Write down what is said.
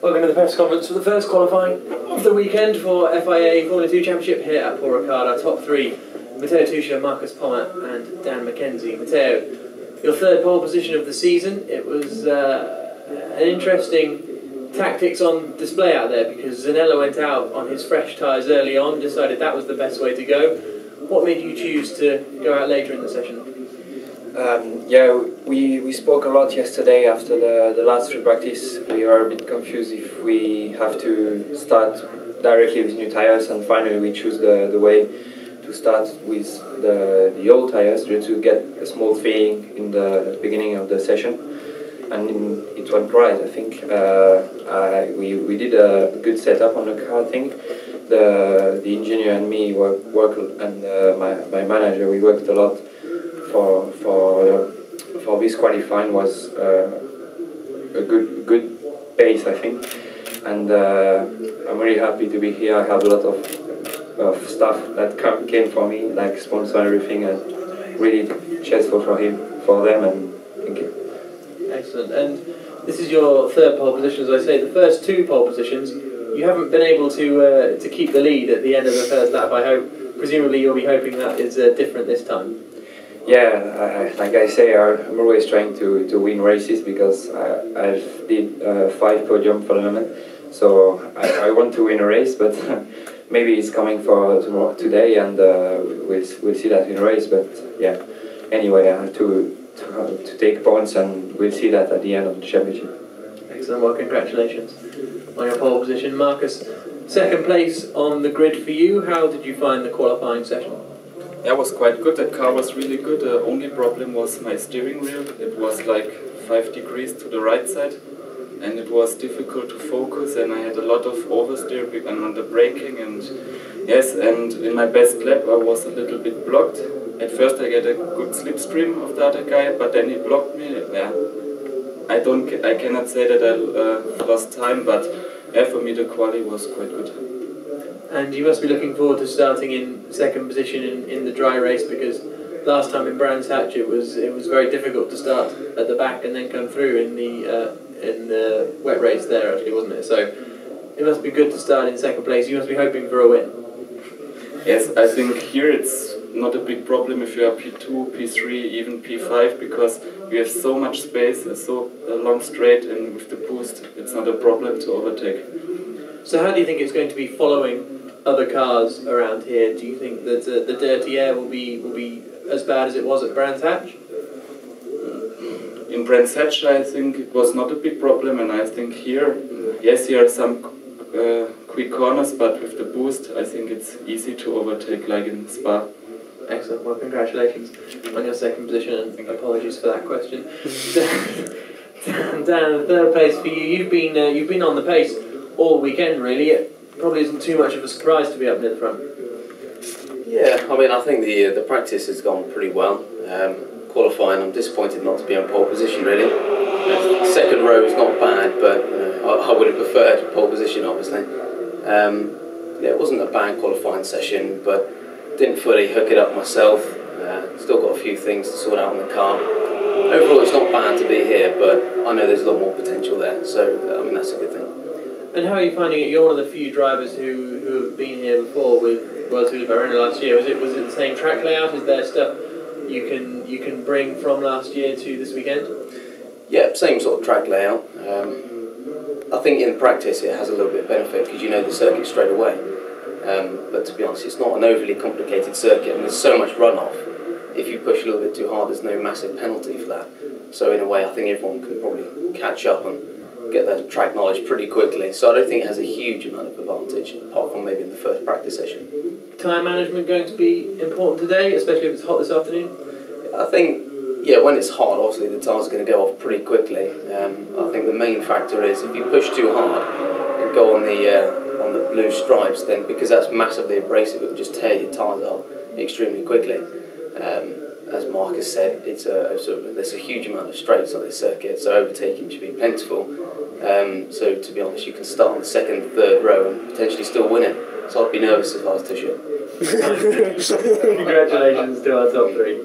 Welcome to the press conference for the first qualifying of the weekend for FIA Formula 2 Championship here at Paul Ricard. Our top three: Matteo Tuscia, Marcus Pommer and Dan McKenzie. Matteo, your third pole position of the season. It was an interesting tactics on display out there because Zanella went out on his fresh tyres early on, decided that was the best way to go. What made you choose to go out later in the session? We spoke a lot yesterday after the last free practice. We are a bit confused if we have to start directly with new tyres, and finally we choose the way to start with the old tyres to get a small feeling in the beginning of the session, and it went right. I think we did a good setup on the car. I think the engineer and me worked and my manager, we worked a lot for this qualifying. Was a good pace, I think, and I'm really happy to be here. I have a lot of stuff that came for me, like sponsor and everything, and really cheerful for them, and thank you. Excellent. And this is your third pole position, as I say. The first two pole positions, you haven't been able to keep the lead at the end of the first lap. I hope, presumably, you'll be hoping that is different this time. Yeah, like I say, I'm always trying to win races because I've did 5 podium for the moment, so I want to win a race, but maybe it's coming for today, and we'll see that in a race. But yeah, anyway, I have to take points, and we'll see that at the end of the championship. Excellent. Well, congratulations on your pole position, Marcus. Second place on the grid for you. How did you find the qualifying session? Yeah, it was quite good. That car was really good. The only problem was my steering wheel. It was like 5 degrees to the right side, and it was difficult to focus, and I had a lot of oversteer and on the braking, and yes, and in my best lap I was a little bit blocked. At first I get a good slipstream of the other guy, but then he blocked me. Yeah, I cannot say that I lost time, but yeah, for me the quali was quite good. And you must be looking forward to starting in second position in the dry race, because last time in Brands Hatch it was very difficult to start at the back and then come through in the wet race there, actually, wasn't it? So it must be good to start in second place. You must be hoping for a win. Yes, I think here it's not a big problem if you are P2, P3, even P5, because we have so much space, so long straight, and with the boost it's not a problem to overtake. So how do you think it's going to be following other cars around here? Do you think that the dirty air will be as bad as it was at Brands Hatch? In Brands Hatch I think it was not a big problem, and I think here, yes, here are some quick corners, but with the boost I think it's easy to overtake like in Spa. Excellent. Well, congratulations on your second position, and apologies for that question. Dan, third place for you. You've been on the pace all weekend, really. It probably isn't too much of a surprise to be up near the front. Yeah, I mean, I think the practice has gone pretty well. Qualifying, I'm disappointed not to be on pole position, really. Second row is not bad, but I would have preferred pole position, obviously. Yeah, it wasn't a bad qualifying session, but didn't fully hook it up myself. Still got a few things to sort out in the car. Overall, it's not bad to be here, but I know there's a lot more potential there, so I mean, that's a good thing. And how are you finding it? You're one of the few drivers who have been here before with World Tour de Bahrain last year. Was it the same track layout? Is there stuff you can bring from last year to this weekend? Yeah, same sort of track layout. I think in practice it has a little bit of benefit because you know the circuit straight away. But to be honest, it's not an overly complicated circuit, and there's so much runoff. If you push a little bit too hard, there's no massive penalty for that. So in a way, I think everyone can probably catch up and get their track knowledge pretty quickly. So I don't think it has a huge amount of advantage, apart from maybe in the first practice session. Tyre management going to be important today, especially if it's hot this afternoon? I think, yeah, when it's hot, obviously the tyres are going to go off pretty quickly. I think the main factor is if you push too hard and go on the blue stripes, then because that's massively abrasive, it will just tear your tyres up extremely quickly. As Marcus said, there's a huge amount of straights on this circuit, so overtaking should be plentiful. So to be honest, you can start on the second, third row and potentially still win it. So I'd be nervous if I was Tuscia. Congratulations to our top three.